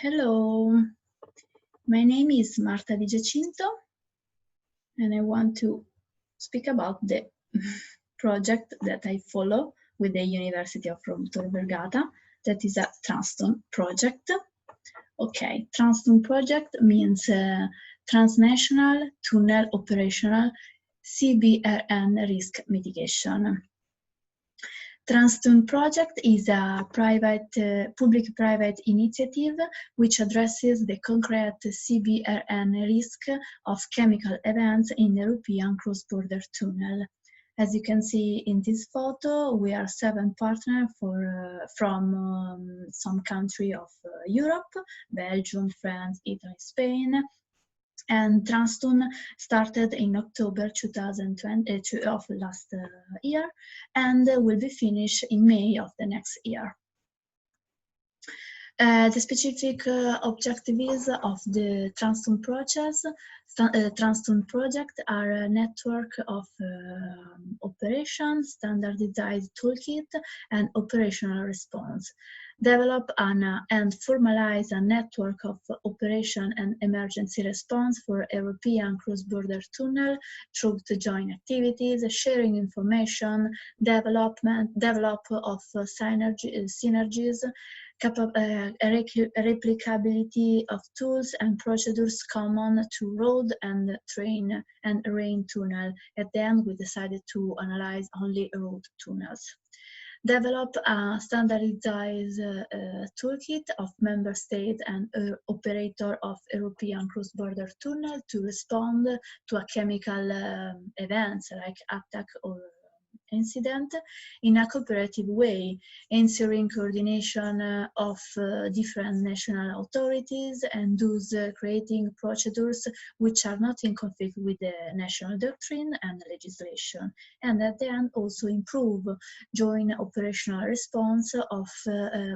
Hello, my name is Marta Di Giacinto and I want to speak about the project that I follow with the University of Rome Tor Vergata, that is a Transtun project. Okay, Transtun project means Transnational Tunnel Operational CBRN Risk Mitigation. Transtun project is a public-private initiative which addresses the concrete CBRN risk of chemical events in European cross-border tunnel. As you can see in this photo, we are 7 partners from some country of Europe: Belgium, France, Italy, Spain. And Transtun started in October 2020 of last year and will be finished in May of the next year. The specific objectives of the Transtun project are a network of operations, standardized toolkit, and operational response. Develop and formalize a network of operation and emergency response for European cross-border tunnel through the joint activities, sharing information, develop of synergies, replicability of tools and procedures common to road and train and rail tunnel. At the end, we decided to analyze only road tunnels. Develop a standardized toolkit of member states and operator of European cross-border tunnel to respond to a chemical events like attack or incident in a cooperative way, ensuring coordination of different national authorities and thus creating procedures which are not in conflict with the national doctrine and legislation, and at the end also improve joint operational response of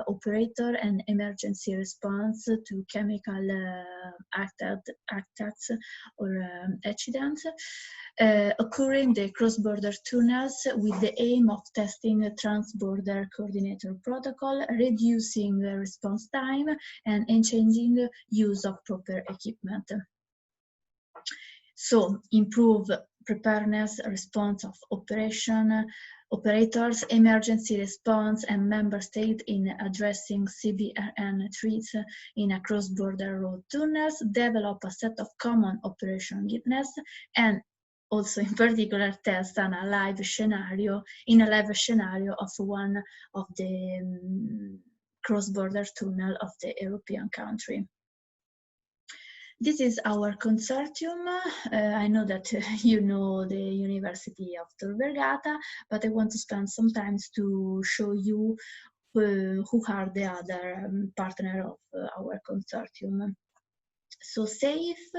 operator and emergency response to chemical attacks or accidents occurring the cross-border tunnels with the aim of testing a trans-border coordinator protocol, reducing response time and changing use of proper equipment. So, improve preparedness, response of operators, emergency response, and member state in addressing CBRN threats in a cross-border road tunnels, develop a set of common operation guidelines, and also in particular test in a live scenario of one of the cross-border tunnel of the European country. This is our consortium. I know that you know the University of Tor Vergata, but I want to spend some time to show you who are the other partners of our consortium. So SAFE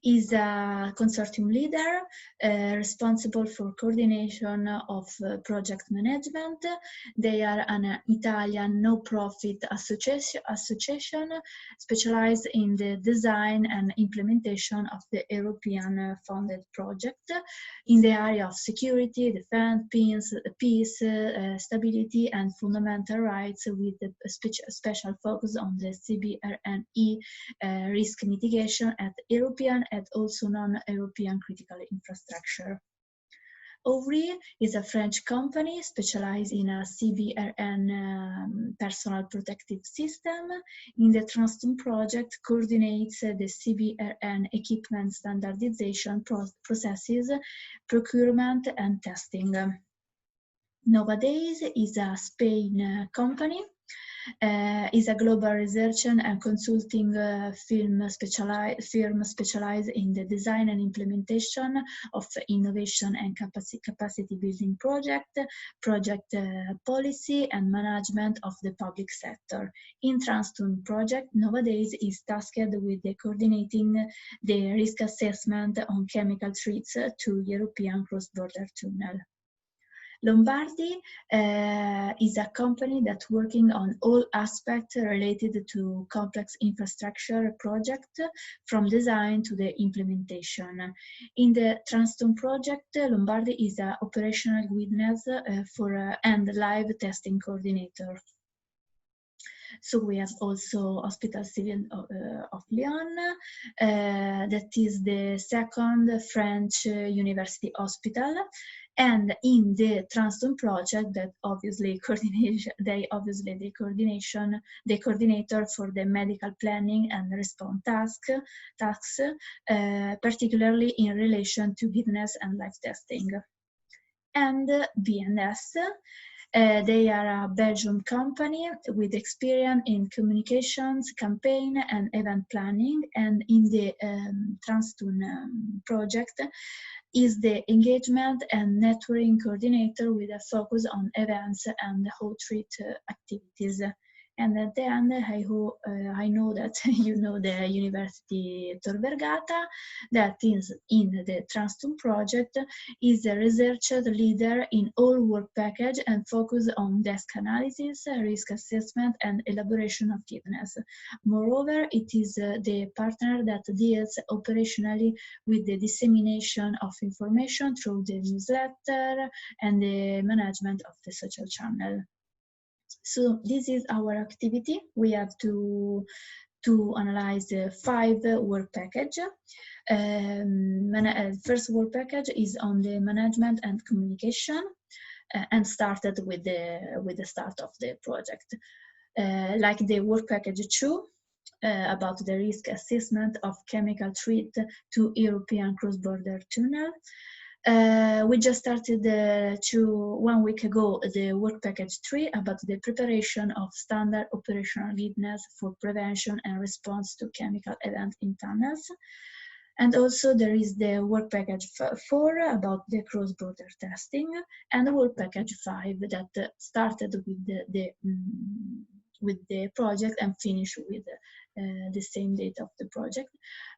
is a consortium leader responsible for coordination of project management. They are an Italian no-profit association specialized in the design and implementation of the European funded project in the area of security, defense, peace, stability, and fundamental rights, with a special focus on the CBRNE risk mitigation at European and also non-European critical infrastructure. OVRI is a French company specialized in a CBRN personal protective system. In the Transtun project, coordinates the CBRN equipment standardization processes, procurement, and testing. Nowadays is a Spain company. Is a global research and consulting firm specialized in the design and implementation of innovation and capacity building project policy and management of the public sector. In Transtun project, nowadays is tasked with coordinating the risk assessment on chemical threats to European cross-border tunnel. Lombardy is a company that's working on all aspects related to complex infrastructure project, from design to the implementation. In the Transtun project, Lombardy is an operational witness and live testing coordinator. So we have also Hospital Civil of Lyon, that is the second French university hospital. And in the Transtun project, that obviously coordination, the coordinator for the medical planning and response tasks, particularly in relation to fitness and life testing. And BNS, they are a Belgian company with experience in communications, campaign, and event planning. And in the Transtun project is the engagement and networking coordinator with a focus on events and outreach activities. And at the end, I know that you know the University Tor Vergata, that is in the Transtun project, is a research leader in all work package and focus on desk analysis, risk assessment, and elaboration of fitness. Moreover, it is the partner that deals operationally with the dissemination of information through the newsletter and the management of the social channel. So this is our activity. We have to analyze 5 work package. First work package is on the management and communication, and started with the start of the project. Like the work package 2, about the risk assessment of chemical treat to European cross-border tunnel. We just started 1 week ago the work package 3 about the preparation of standard operational readiness for prevention and response to chemical events in tunnels. And also there is the work package 4 about the cross-border testing, and the work package 5 that started with the project and finished with the same date of the project.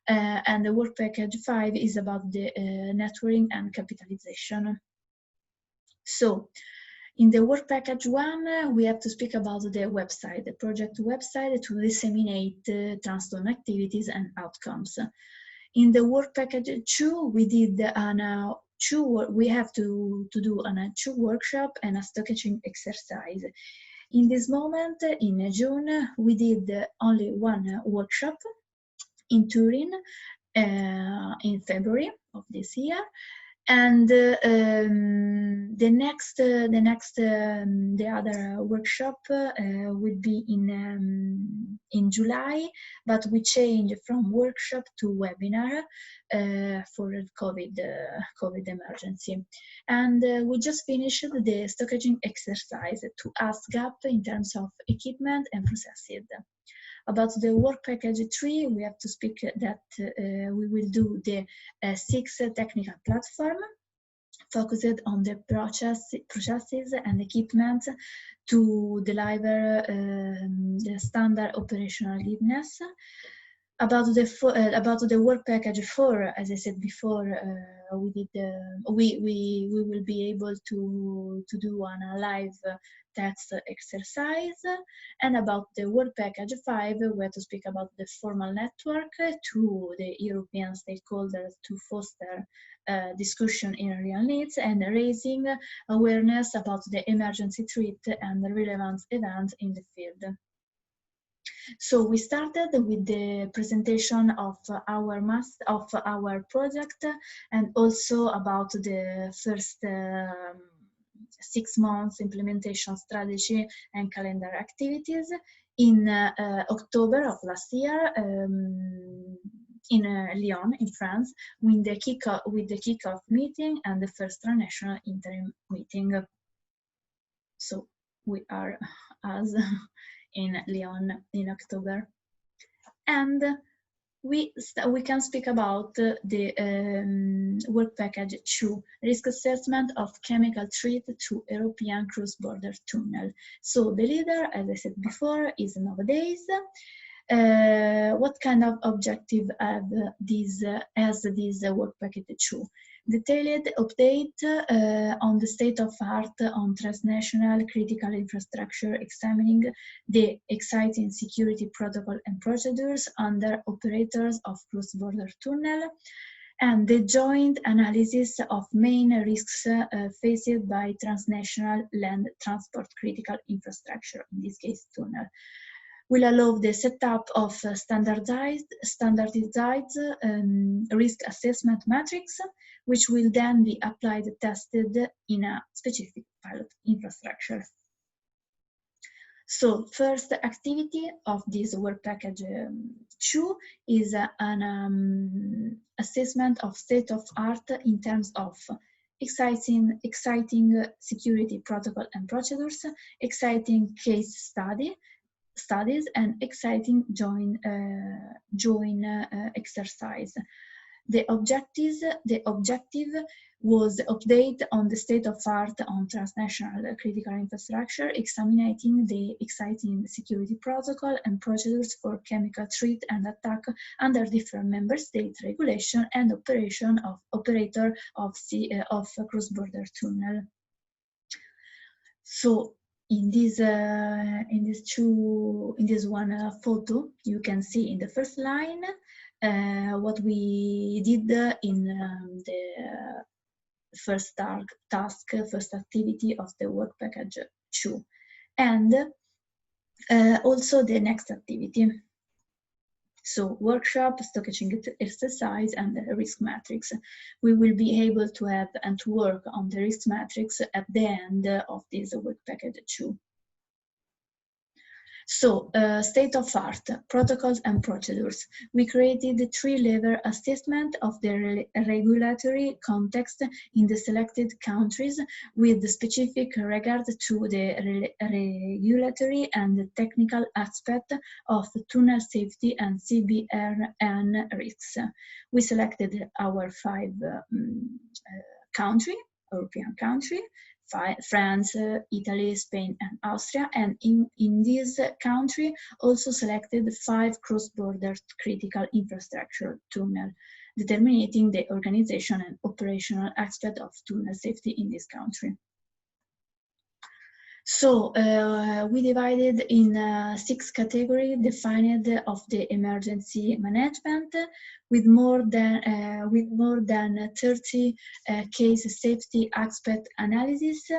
And the work package 5 is about the networking and capitalization. So in the work package 1, we have to speak about the website, the project website, to disseminate Transtun activities and outcomes. In the work package 2, we did we have to do a 2 workshop and a stock-taking exercise. In this moment, in June, we did only 1 workshop in Turin in February of this year, and the other workshop will be in July, but we change from workshop to webinar for COVID emergency. And we just finished the stock-taking exercise to ask gap in terms of equipment and processes. About the work package 3, we have to speak that we will do the 6 technical platform focused on the processes and equipment to deliver the standard operational readiness. About the work package 4, as I said before, we will be able to do a live test exercise. And about the work package 5, we have to speak about the formal network to the European stakeholders to foster discussion in real needs and raising awareness about the emergency treat and relevant events in the field. So we started with the presentation of our project, and also about the first 6 months implementation strategy and calendar activities in October of last year in Lyon, in France, with the kickoff meeting and the first national interim meeting. So we are as in Lyon in October, and we can speak about the work package 2, risk assessment of chemical treat to European cross-border tunnel. So the leader, as I said before, is nowadays. What kind of objective have as this work package 2? Detailed update on the state of art on transnational critical infrastructure, examining the exciting security protocol and procedures under operators of cross-border tunnel, and the joint analysis of main risks faced by transnational land transport critical infrastructure, in this case tunnel. will allow the setup of standardized risk assessment matrix, which will then be applied and tested in a specific pilot infrastructure. So first activity of this work package 2 is an assessment of state of art in terms of exciting security protocol and procedures, exciting case studies, and exciting joint exercise. The objective was update on the state of art on transnational critical infrastructure, examining the exciting security protocol and procedures for chemical threat and attack under different member state regulation and operation of operator of cross-border tunnel. So in this one photo, you can see in the first line what we did in the first first activity of the work package 2, and also the next activity. So workshop, stock exchange exercise, and the risk matrix. We will be able to have and to work on the risk matrix at the end of this work package 2. So, state of art, protocols and procedures. We created a 3-level assessment of the regulatory context in the selected countries with specific regard to the regulatory and technical aspect of tunnel safety and CBRN risks. We selected our 5 European countries, France, Italy, Spain, and Austria, and in this country also selected 5 cross-border critical infrastructure tunnel, determining the organization and operational aspect of tunnel safety in this country. So we divided in 6 categories defined of the emergency management with more than 30 case safety aspect analysis,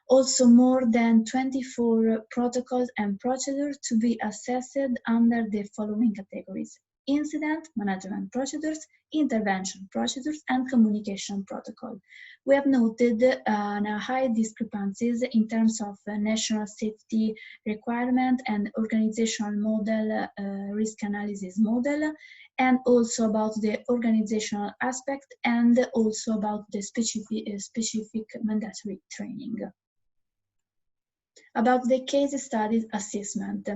also more than 24 protocols and procedures to be assessed under the following categories: incident management procedures, intervention procedures, and communication protocol. We have noted high discrepancies in terms of national safety requirement and organizational model, risk analysis model, and also about the organizational aspect, and also about the specific mandatory training. About the case studies assessment.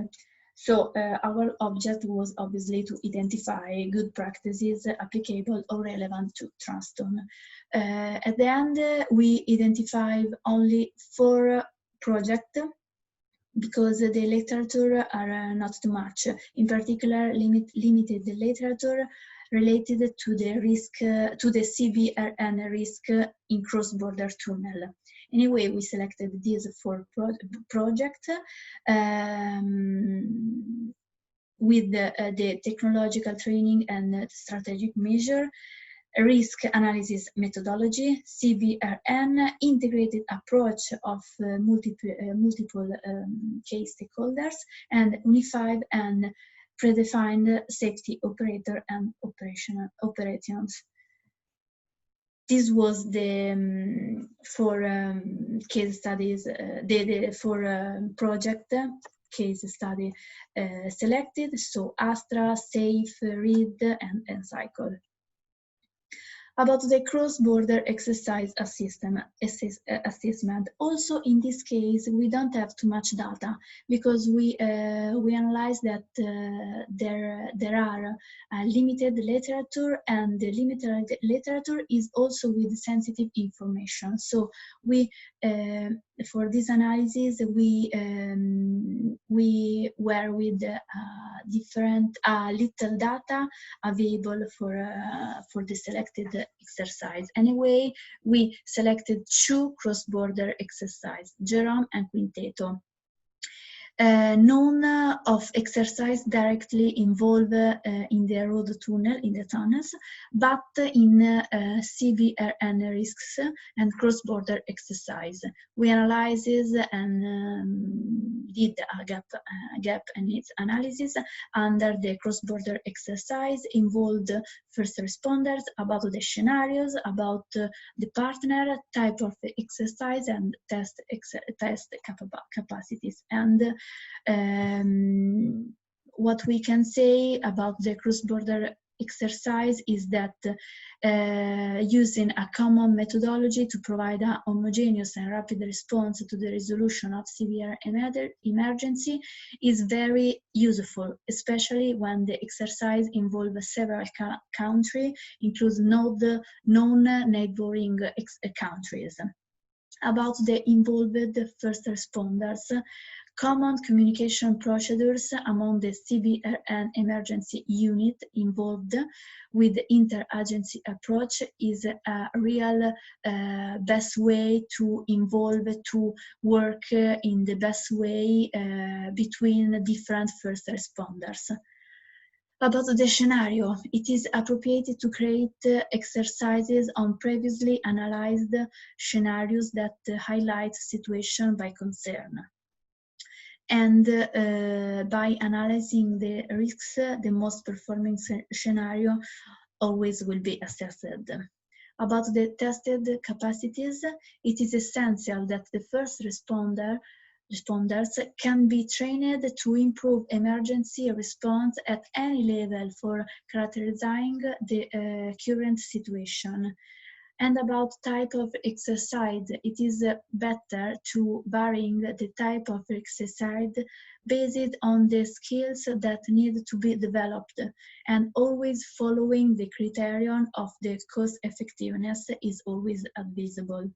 So our object was obviously to identify good practices applicable or relevant to Transtun. At the end, we identified only 4 projects because the literature are not too much. In particular, limited literature related to the risk, to the CBRN risk in cross-border tunnel. Anyway, we selected these 4 projects with the technological training and strategic measure, risk analysis methodology, CBRN, integrated approach of multiple case stakeholders, and unified and predefined safety operator and operations. This was the 4 case studies, the 4 project case study selected, so Astra, Safe, Read, and Cycle. About the cross-border exercise assessment. Also, in this case, we don't have too much data because we analyze that there are limited literature, and the limited literature is also with sensitive information. So we, for this analysis, we were with different little data available for the selected exercise. Anyway, we selected 2 cross-border exercises, Jerome and Quinteto. None of exercise directly involved in the road tunnel, in the tunnels, but in CBRN risks and cross-border exercise. We analyzed and did a gap and needs analysis under the cross-border exercise, involved first responders, about the scenarios, about the partner, type of exercise, and test capacities. And what we can say about the cross-border exercise is that using a common methodology to provide a homogeneous and rapid response to the resolution of severe emergency is very useful, especially when the exercise involves several countries, includes known neighboring countries. About the involved first responders, common communication procedures among the CBRN emergency unit involved with the interagency approach is a real best way to involve, to work in the best way between different first responders. About the scenario, it is appropriate to create exercises on previously analyzed scenarios that highlight situation by concern. And by analyzing the risks, the most performing scenario always will be assessed. About the tested capacities, it is essential that the first responders can be trained to improve emergency response at any level for characterizing the current situation. And about type of exercise, it is better to varying the type of exercise based on the skills that need to be developed, and always following the criterion of the cost effectiveness is always advisable.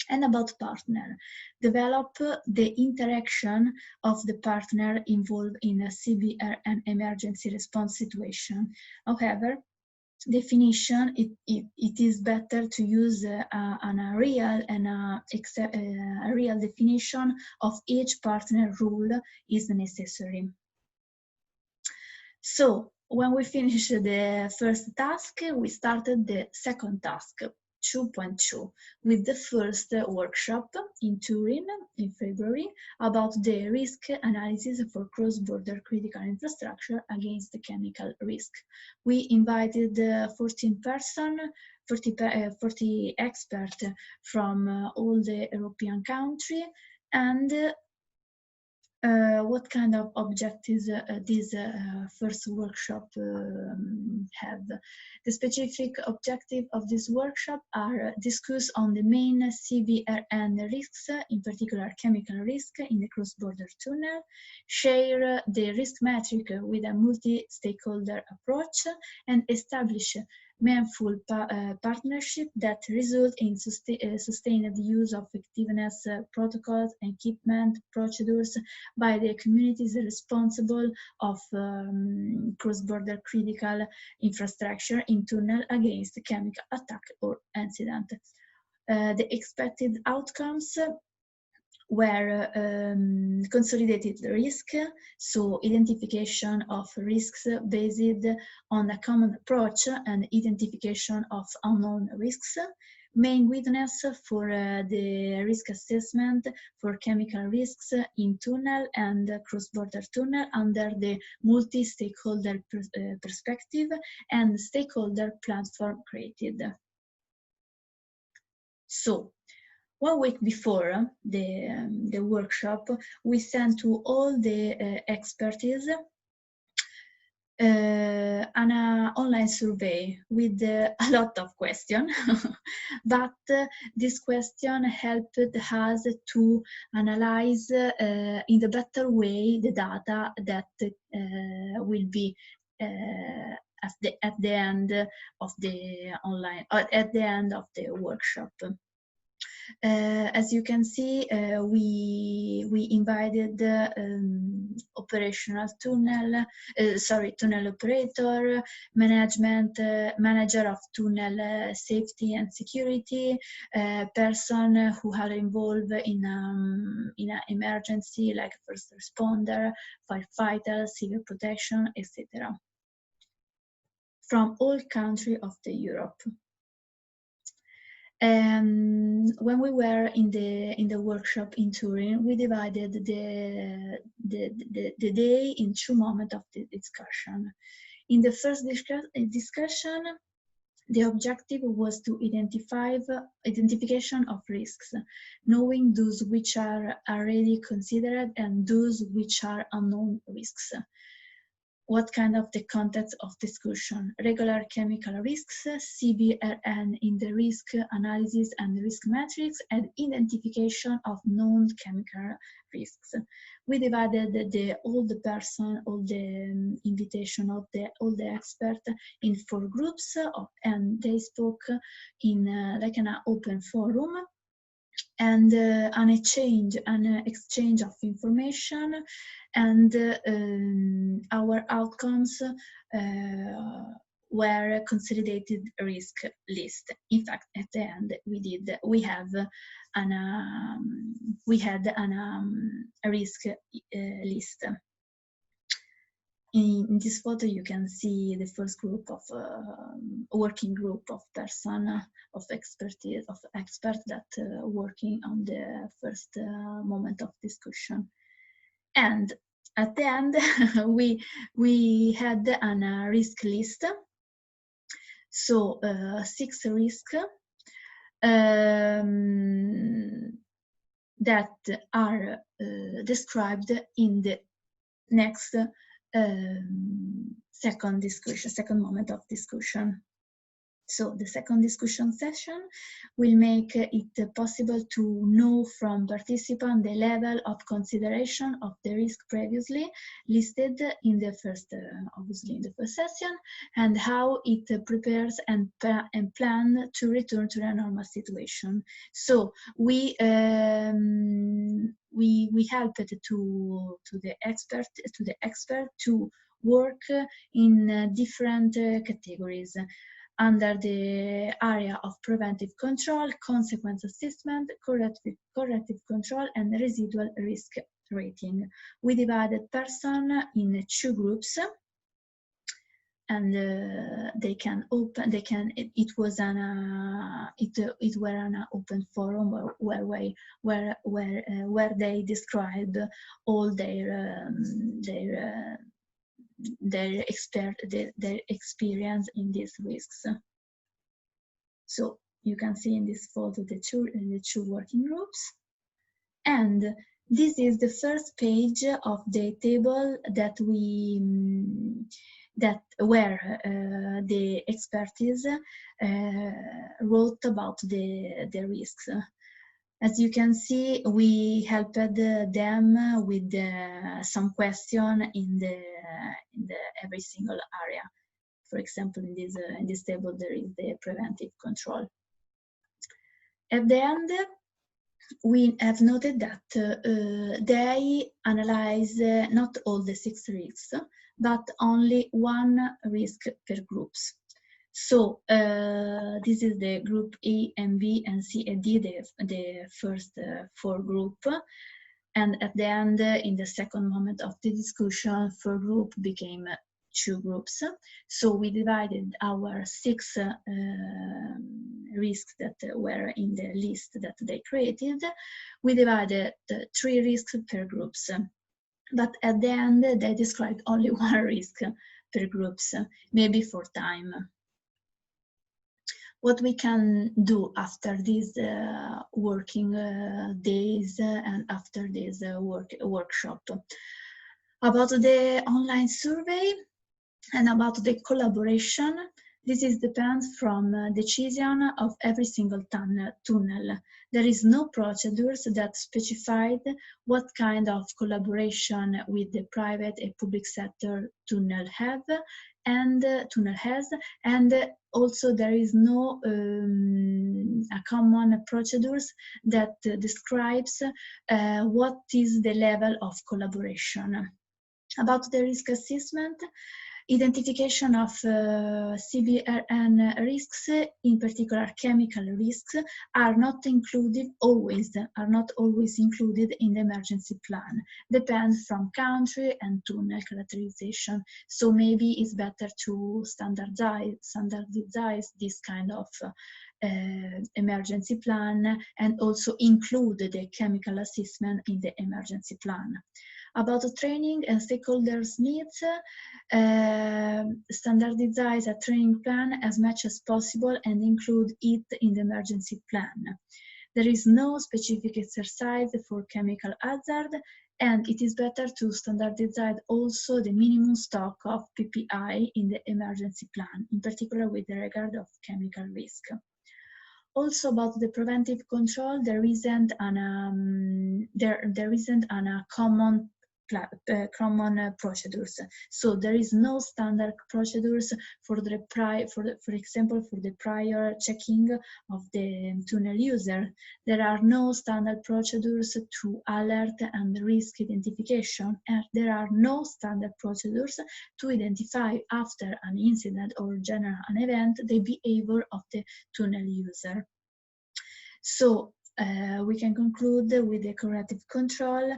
And about partner, develop the interaction of the partner involved in a CBR and emergency response situation. However, definition, it is better to use a real definition of each partner rule is necessary. So when we finished the first task, we started the second task, 2.2, with the first workshop in Turin in February about the risk analysis for cross-border critical infrastructure against the chemical risk. We invited 40 experts from all the European countries, and what kind of objectives this first workshop have. The specific objective of this workshop are discuss on the main CBRN risks, in particular chemical risk in the cross-border tunnel, share the risk metric with a multi-stakeholder approach, and establish meaningful partnership that result in sustained use of effectiveness protocols, equipment, procedures by the communities responsible of cross-border critical infrastructure in tunnel against chemical attack or incident. The expected outcomes were consolidated risk, so identification of risks based on a common approach and identification of unknown risks, main witness for the risk assessment for chemical risks in tunnel and cross-border tunnel under the multi-stakeholder perspective and stakeholder platform created. So, 1 week before the workshop, we sent to all the expertise an online survey with a lot of questions, but this question helped us to analyze in the better way the data that will be at the end of the online, at the end of the workshop. As you can see, we invited operational tunnel, tunnel operator, manager of tunnel safety and security, person who are involved in an emergency like first responder, firefighter, civil protection, etc. from all countries of the Europe. When we were in the workshop in Turin, we divided the day in two moments of the discussion. In the first discussion, the objective was to identification of risks, knowing those which are already considered and those which are unknown risks. What kind of the context of discussion? Regular chemical risks, CBRN in the risk analysis and risk matrix, and identification of known chemical risks. We divided all the invitation of all the experts in 4 groups, and they spoke in like an open forum, and an exchange of information, and our outcomes were consolidated risk list. In fact, at the end, we had a risk list. In this photo, you can see the first group of working group of person of expertise of expert that working on the first moment of discussion. And at the end, we had a risk list. So 6 risks that are described in the next second moment of discussion. So the second discussion session will make it possible to know from participants the level of consideration of the risk previously listed in the first, obviously in the first session, and how it prepares and plan to return to a normal situation. So we helped to the expert to work in different categories under the area of preventive control, consequence assessment, corrective control, and residual risk rating. We divided person in 2 groups, and it were an open forum where they described all their experience in these risks. So you can see in this photo the two working groups, and this is the first page of the table where the expertise wrote about the risks. As you can see, we helped them with some question in every single area. For example, in this table, there is the preventive control. At the end, we have noted that they analyze not all the 6 risks, but only 1 risk per groups. So this is the group A and B and C and D, the first 4 group. And at the end, in the second moment of the discussion, 4 group became 2 groups. So we divided our 6 risks that were in the list that they created. We divided 3 risks per groups. But at the end, they described only 1 risk per groups, maybe for time. What we can do after these working days and after this workshop. About the online survey and about the collaboration, this depends from decision of every single tunnel. There is no procedures that specified what kind of collaboration with the private and public sector tunnel has, and also there is no common procedures that describes what is the level of collaboration. About the risk assessment, identification of CBRN risks, in particular chemical risks, are not always included in the emergency plan. Depends from country and tunnel characterization. So maybe it's better to standardize this kind of emergency plan and also include the chemical assessment in the emergency plan. About the training and stakeholders' needs, standardize a training plan as much as possible and include it in the emergency plan. There is no specific exercise for chemical hazard, and it is better to standardize also the minimum stock of PPI in the emergency plan, in particular with regard of chemical risk. Also about the preventive control, there isn't a common procedures. So there is no standard procedures for example, for the prior checking of the tunnel user. There are no standard procedures to alert and risk identification, and there are no standard procedures to identify after an incident or general an event the behavior of the tunnel user. So we can conclude with the corrective control,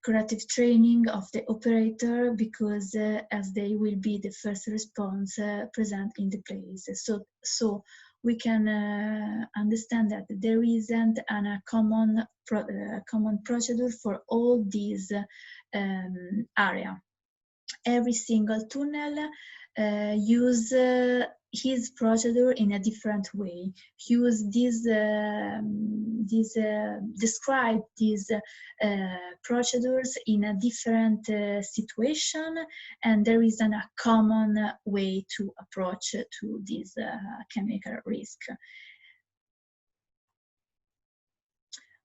corrective training of the operator, because as they will be the first response present in the place. So we can understand that there isn't a common procedure for all these area. Every single tunnel use his procedure in a different way. Use describe these procedures in a different situation, and there isn't a common way to approach to this chemical risk.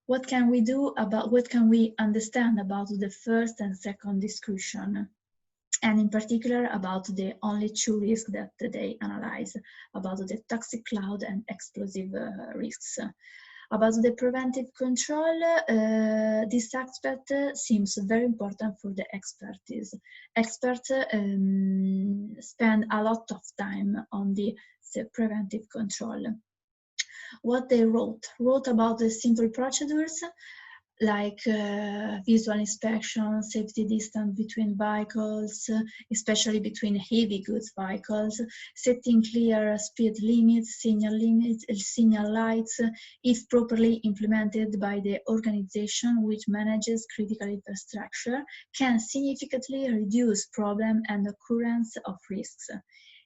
What can we do about, what can we understand about the first and second discussion? And in particular about the only two risks that they analyze, about the toxic cloud and explosive risks. About the preventive control, this aspect seems very important for the expertise. Experts spend a lot of time on the preventive control. What they wrote about the simple procedures, like visual inspection, safety distance between vehicles, especially between heavy goods vehicles, setting clear speed limits, signal lights, if properly implemented by the organization which manages critical infrastructure, can significantly reduce problem and occurrence of risks.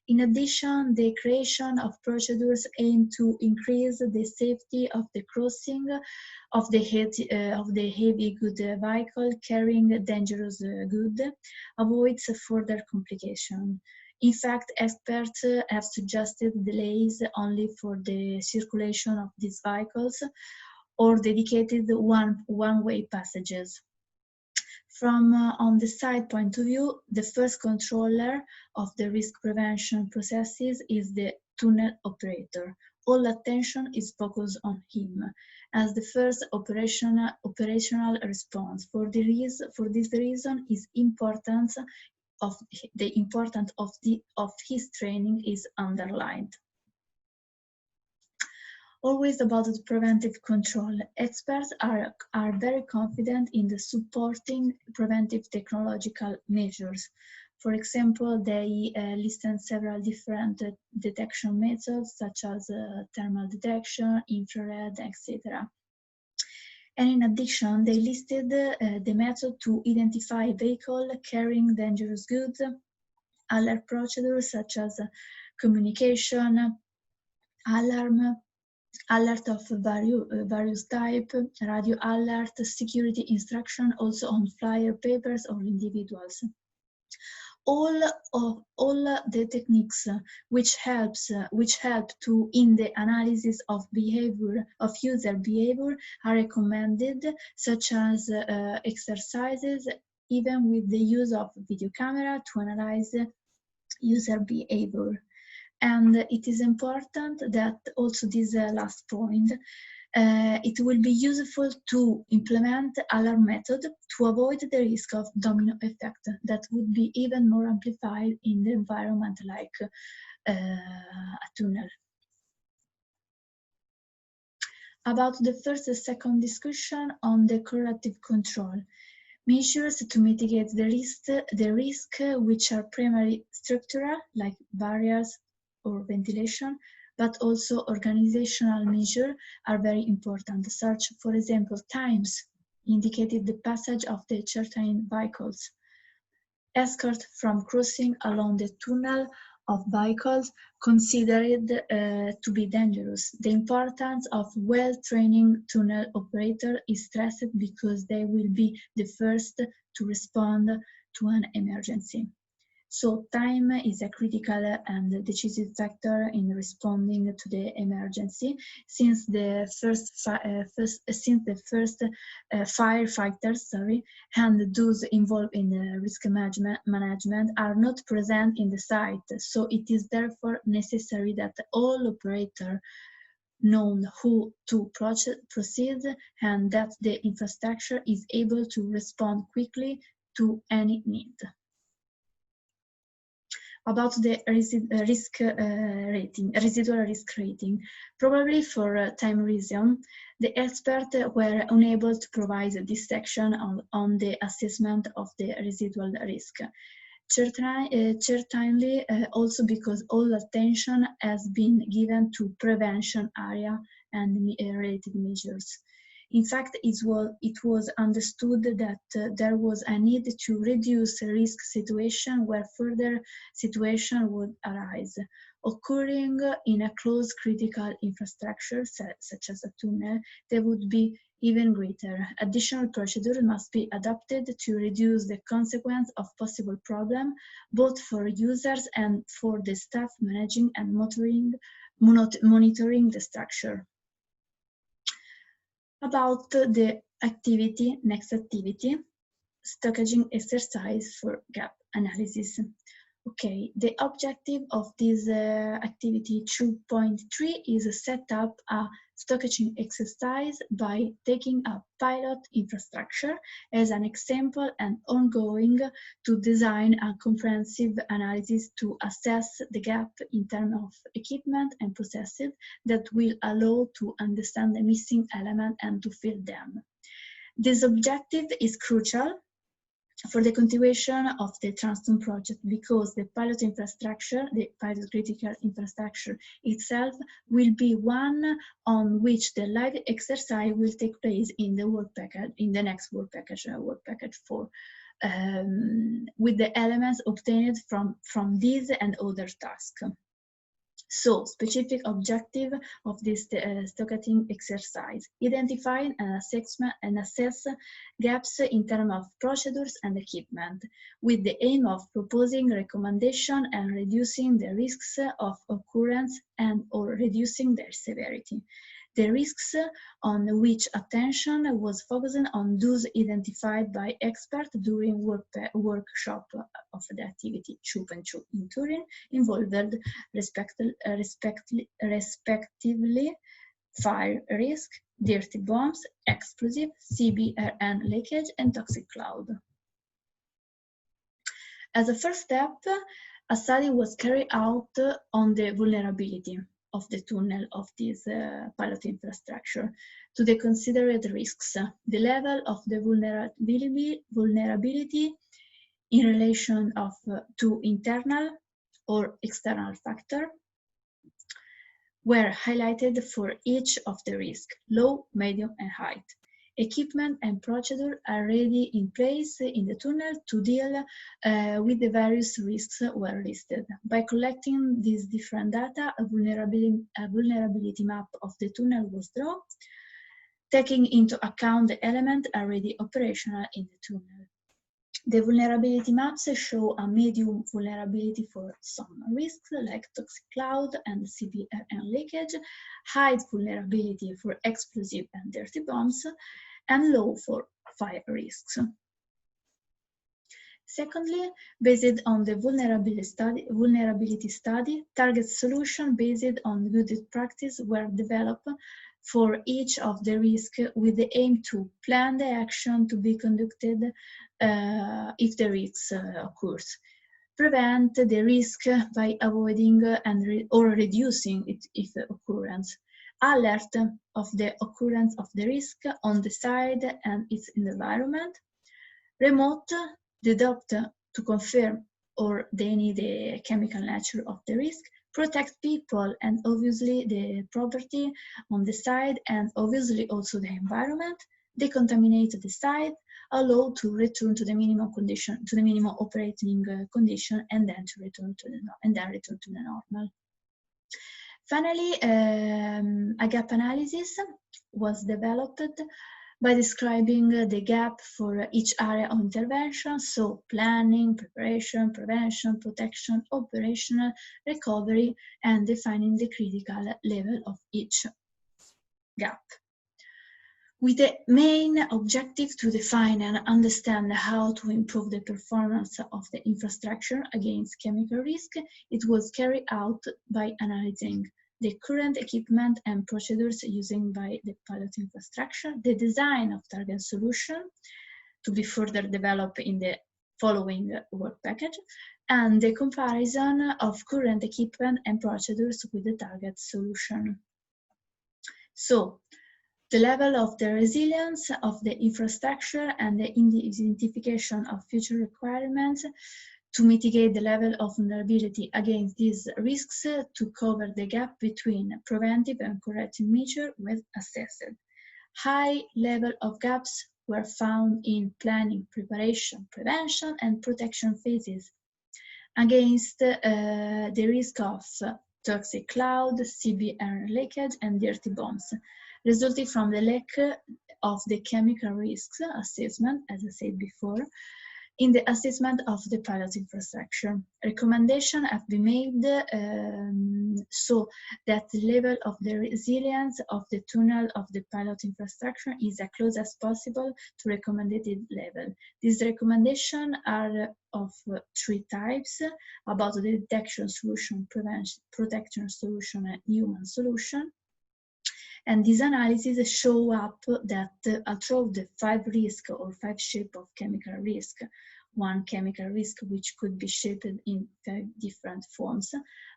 In addition, the creation of procedures aim to increase the safety of the crossing of the heavy good vehicle carrying dangerous good, avoids further complication. In fact, experts have suggested delays only for the circulation of these vehicles or dedicated one-way passages. From on the side point of view, the first controller of the risk prevention processes is the tunnel operator. All attention is focused on him as the first operational response. For this reason, the importance of his training is underlined. Always about the preventive control. Experts are very confident in the supporting preventive technological measures. For example, they listed several different detection methods such as thermal detection, infrared, etc. And in addition, they listed the method to identify vehicle carrying dangerous goods, alert procedures such as communication, alarm, alert of various type, radio alert, security instruction, also on flyer papers or individuals. All the techniques which help to in the analysis of user behavior are recommended, such as exercises, even with the use of video camera to analyze user behavior. And it is important that also this last point, it will be useful to implement alarm method to avoid the risk of domino effect that would be even more amplified in the environment like a tunnel. About the first and second discussion on the corrective control. Measures to mitigate the risk which are primarily structural, like barriers or ventilation, but also organizational measures are very important, such, for example, times indicated the passage of the certain vehicles, escort from crossing along the tunnel of vehicles considered to be dangerous. The importance of well-trained tunnel operator is stressed because they will be the first to respond to an emergency. So time is a critical and decisive factor in responding to the emergency, since the first firefighters, and those involved in risk management are not present in the site. So it is therefore necessary that all operators know who to proceed and that the infrastructure is able to respond quickly to any need. About the residual risk rating. Probably for time reason, the experts were unable to provide this section on the assessment of the residual risk. Certainly, also because all attention has been given to prevention area and related measures. In fact, it was understood that there was a need to reduce risk situation where further situation would arise, occurring in a close critical infrastructure such as a tunnel. They would be even greater. Additional procedures must be adopted to reduce the consequence of possible problem, both for users and for the staff managing and monitoring the structure. About the next activity, stockaging exercise for gap analysis. Okay, the objective of this activity 2.3 is set up a stockaging exercise by taking a pilot infrastructure as an example and ongoing to design a comprehensive analysis to assess the gap in terms of equipment and processes that will allow to understand the missing element and to fill them. This objective is crucial for the continuation of the Transtun project because the pilot critical infrastructure itself will be one on which the live exercise will take place in the work package, in the next work package 4, with the elements obtained from these and other tasks. So, specific objective of this stockaging exercise: identify and assess gaps in terms of procedures and equipment, with the aim of proposing recommendation and reducing the risks of occurrence and or reducing their severity. The risks on which attention was focused on those identified by experts during workshop of the activity 2.2 in Turin involved respectively fire risk, dirty bombs, explosive, CBRN leakage, and toxic cloud. As a first step, a study was carried out on the vulnerability of the tunnel of this pilot infrastructure to the considered risks, the level of the vulnerability in relation to internal or external factor were highlighted for each of the risks: low, medium, and high. Equipment and procedure are already in place in the tunnel to deal with the various risks were listed. By collecting these different data, a vulnerability map of the tunnel was drawn, taking into account the elements already operational in the tunnel. The vulnerability maps show a medium vulnerability for some risks like toxic cloud and CBRN leakage, high vulnerability for explosive and dirty bombs, and low for fire risks. Secondly, based on the vulnerability study, target solutions based on good practice were developed for each of the risks with the aim to plan the action to be conducted if the risk occurs. Prevent the risk by avoiding or reducing its occurrence. Alert of the occurrence of the risk on the site and its environment. Remote deduct to confirm or deny the chemical nature of the risk, protect people and obviously the property on the site and obviously also the environment, decontaminate the site, allow to return to the minimum condition, to the minimum operating condition, and then to return to the normal. Finally, a gap analysis was developed by describing the gap for each area of intervention, so planning, preparation, prevention, protection, operational, recovery, and defining the critical level of each gap. With the main objective to define and understand how to improve the performance of the infrastructure against chemical risk, it was carried out by analyzing the current equipment and procedures used by the pilot infrastructure, the design of target solution to be further developed in the following work package, and the comparison of current equipment and procedures with the target solution. So, the level of the resilience of the infrastructure and the identification of future requirements to mitigate the level of vulnerability against these risks to cover the gap between preventive and corrective measures was assessed. High level of gaps were found in planning, preparation, prevention, and protection phases against the risk of toxic cloud, CBR leakage, and dirty bombs, resulting from the lack of the chemical risks assessment, as I said before, in the assessment of the pilot infrastructure. Recommendations have been made so that the level of the resilience of the tunnel of the pilot infrastructure is as close as possible to recommended level. These recommendations are of three types: about the detection solution, prevention, protection solution, and human solution. And these analyses show up that throughout the 5 risks or 5 shapes of chemical risk, one chemical risk which could be shaped in 5 different forms,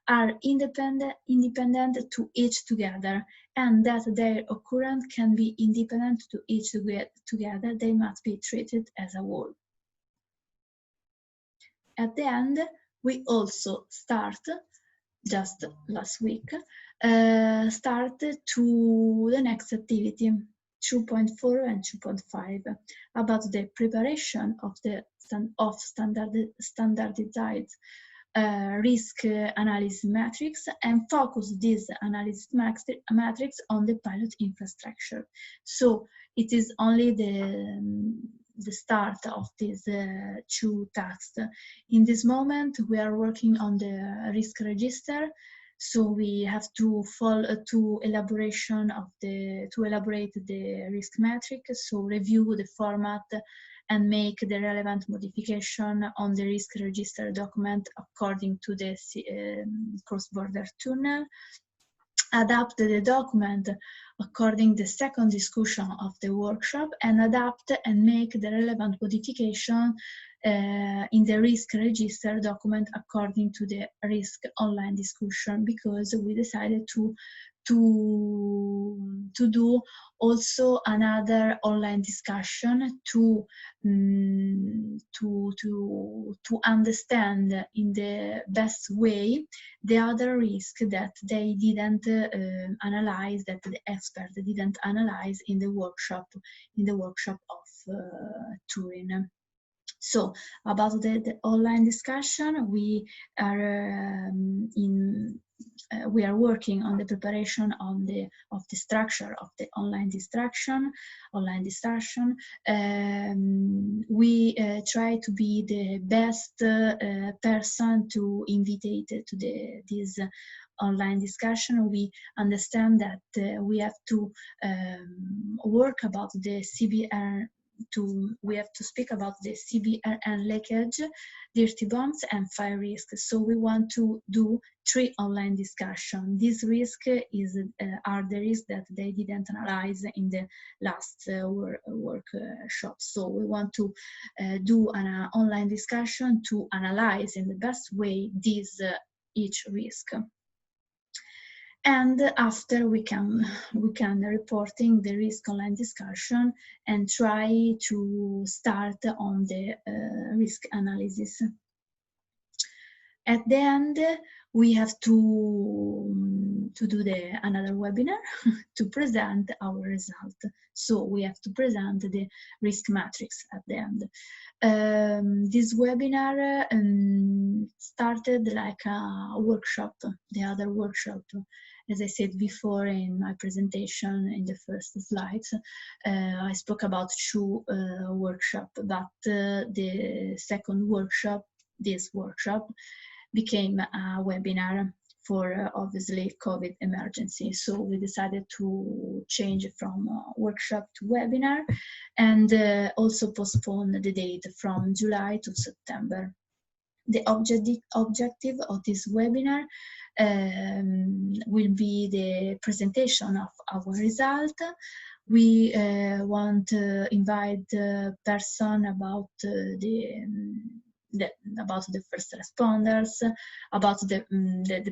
are independent to each together, and that their occurrence can be independent to each together. They must be treated as a whole. At the end, we also start, just last week, started to the next activity, 2.4 and 2.5, about the preparation of the standardized risk analysis matrix, and focus this analysis matrix on the pilot infrastructure. So it is only the start of these 2 tasks. In this moment, we are working on the risk register. So we have to follow to elaborate the risk matrix. So review the format and make the relevant modification on the risk register document according to the cross-border tunnel. Adapt the document according to the second discussion of the workshop, and adapt and make the relevant modification in the risk register document according to the risk online discussion, because we decided to do also another online discussion to understand in the best way the other risk that they didn't analyze, that the expert didn't analyze in the workshop of Turin. So about the online discussion, we are working on the preparation of the structure of the online discussion. We try to be the best person to invite to this online discussion. We understand that we have to work about the we have to speak about the CBRN leakage, dirty bombs, and fire risk. So we want to do 3 online discussion. This risk are the risks that they didn't analyze in the last workshop. So we want to do an online discussion to analyze in the best way this each risk. And after we can reporting the risk online discussion and try to start on the risk analysis. At the end, we have to do another webinar to present our result. So we have to present the risk matrix at the end. This webinar started like a workshop, the other workshop. As I said before in my presentation in the first slides, I spoke about 2 workshops, but the second workshop, this workshop, became a webinar for obviously COVID emergency. So we decided to change from workshop to webinar and also postpone the date from July to September. The objective of this webinar will be the presentation of our result. We want to invite the person about about the first responders, about the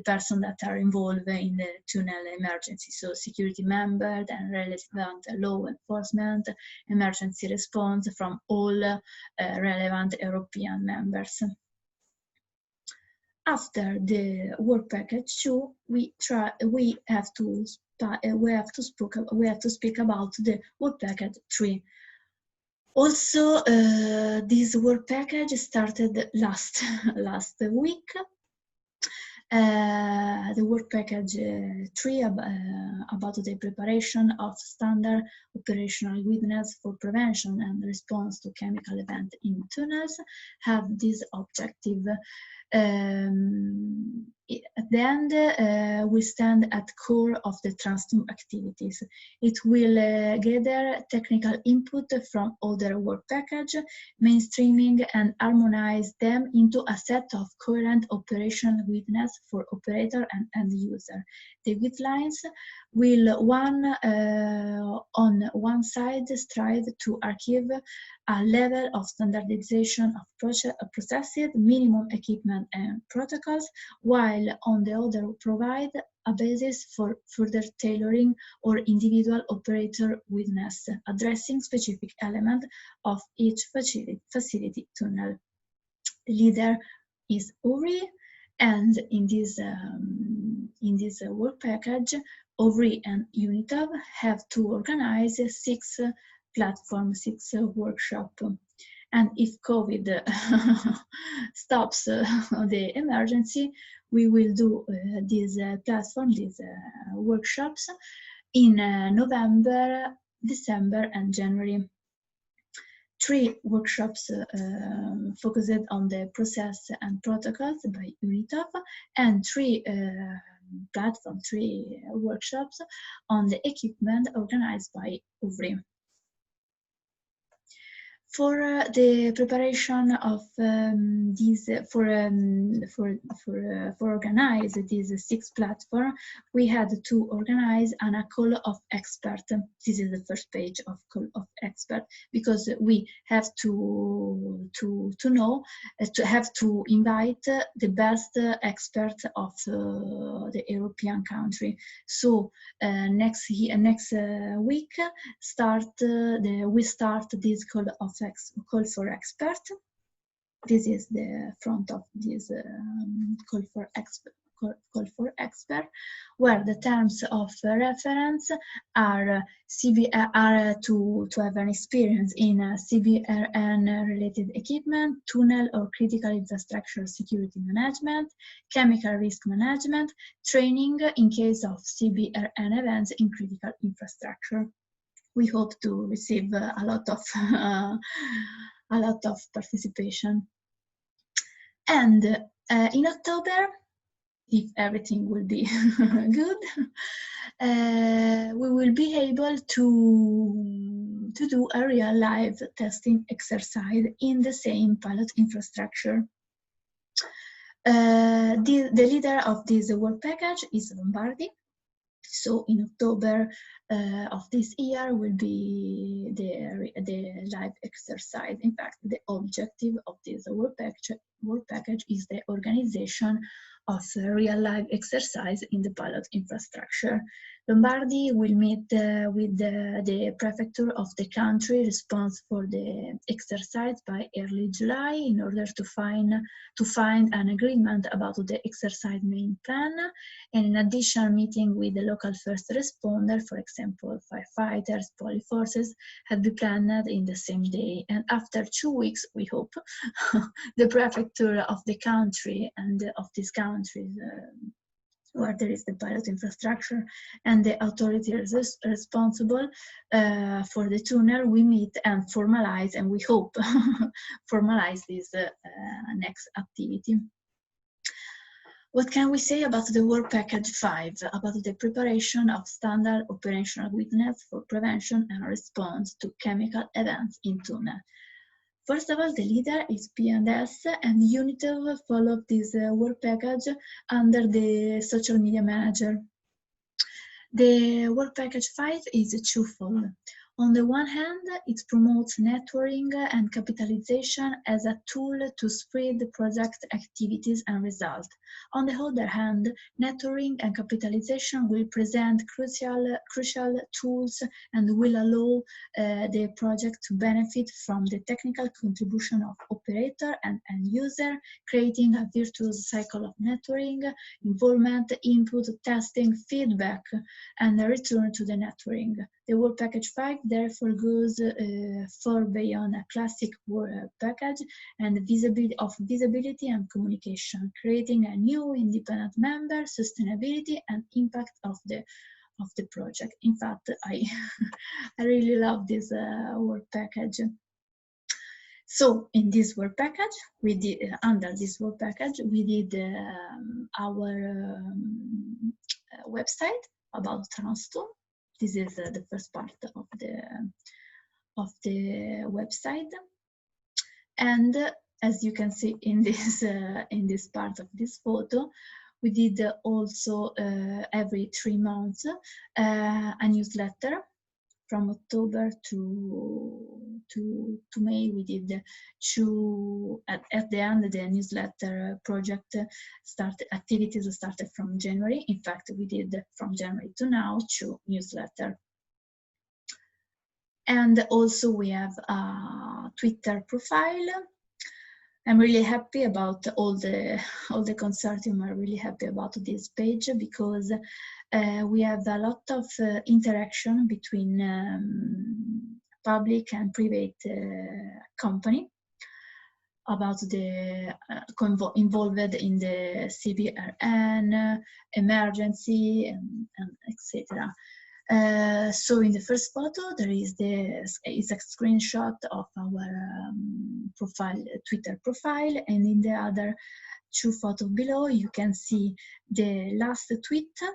person that are involved in the tunnel emergency, so security members and relevant law enforcement, emergency response from all relevant European members. After the work package 2, we have to speak about the work package 3. Also, this work package started last week. The work package 3 about the preparation of standard operational readiness for prevention and response to chemical events in tunnels have this objective. At the end, we stand at core of the Transtun activities. It will gather technical input from other work package, mainstreaming and harmonize them into a set of coherent operational readiness for operator and end user. The guidelines will on one side strive to achieve a level of standardization of processes, minimum equipment and protocols, while on the other provide a basis for further tailoring or individual operator readiness, addressing specific elements of each facility tunnel. The leader is Uri, and in this work package, OVRI and UNITAV have to organize 6 platforms, 6 workshops. And if COVID stops the emergency, we will do these platforms, these workshops in November, December, and January. 3 workshops focused on the process and protocols by UNITAV, and 3 workshops on the equipment organized by OVRI. For the preparation of organize these 6 platforms, we had to organize a call of expert. This is the first page of call of expert, because we have to invite the best expert of the European country. So next week we start this call for expert. This is the front of this call for expert, where the terms of reference are to have an experience in CBRN related equipment, tunnel or critical infrastructure security management, chemical risk management, training in case of CBRN events in critical infrastructure. We hope to receive a lot of participation. And in October, if everything will be good, we will be able to do a real live testing exercise in the same pilot infrastructure. The leader of this work package is Lombardy. So in October of this year will be the live exercise. In fact, the objective of this work package is the organization of a real live exercise in the pilot infrastructure. Lombardy will meet with the prefecture of the country responsible for the exercise by early July in order to find an agreement about the exercise main plan, and in addition meeting with the local first responder, for example firefighters, police forces, had been planned in the same day. And after 2 weeks, we hope, the prefecture of the country and of these countries where there is the pilot infrastructure and the authorities responsible for the tunnel, we meet and formalize, and we hope formalize this next activity. What can we say about the work package 5, about the preparation of standard operational readiness for prevention and response to chemical events in tunnel? First of all, the leader is P&S, and UNITEV followed this work package under the social media manager. The work package 5 is twofold. On the one hand, it promotes networking and capitalization as a tool to spread project activities and results. On the other hand, networking and capitalization will present crucial tools and will allow the project to benefit from the technical contribution of operator and end user, creating a virtuous cycle of networking, involvement, input, testing, feedback, and a return to the networking. The work package 5 therefore goes far beyond a classic work package and visibility and communication, creating a new independent member, sustainability and impact of the project. In fact, I really love this work package. So in this work package, we did under this work package we did our website about Transtun. This is the first part of the website, and as you can see in this part of this photo, we did also every 3 months a newsletter. From October to May, we did 2. At the end, the newsletter project activities started from January. In fact, we did from January to now 2 newsletters. And also we have a Twitter profile. I'm really happy about all the consortium are really happy about this page, because we have a lot of interaction between public and private company about the involved in the CBRN, emergency, and etc. So in the first photo, there is a screenshot of our Twitter profile, and in the other 2 photos below, you can see the last Twitter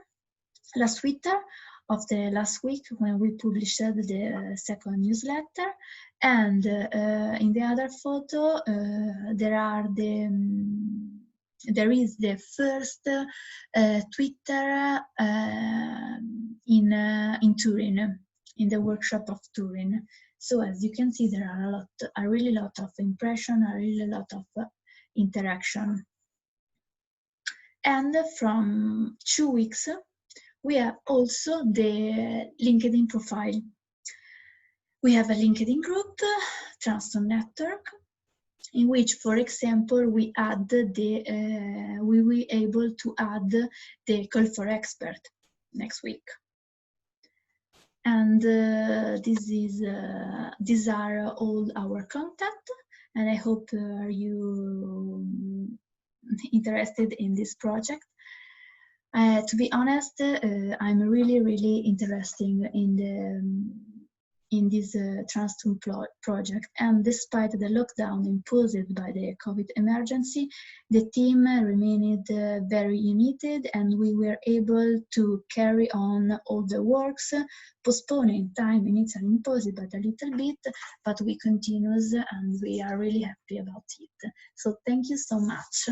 of the last week when we published the second newsletter, and in the other photo there is the first Twitter in Turin, in the workshop of Turin. So as you can see, there are a really lot of impression, a really lot of interaction. And from 2 weeks, we have also the LinkedIn profile. We have a LinkedIn group, Transtun Network, in which, for example, we will able to add the call for expert next week. And these are all our contact, and I hope you interested in this project. To be honest, I'm really interested in this Transtun project. And despite the lockdown imposed by the COVID emergency, the team remained very united, and we were able to carry on all the works, postponing time in Italy imposed but a little bit, but we continues and we are really happy about it. So thank you so much.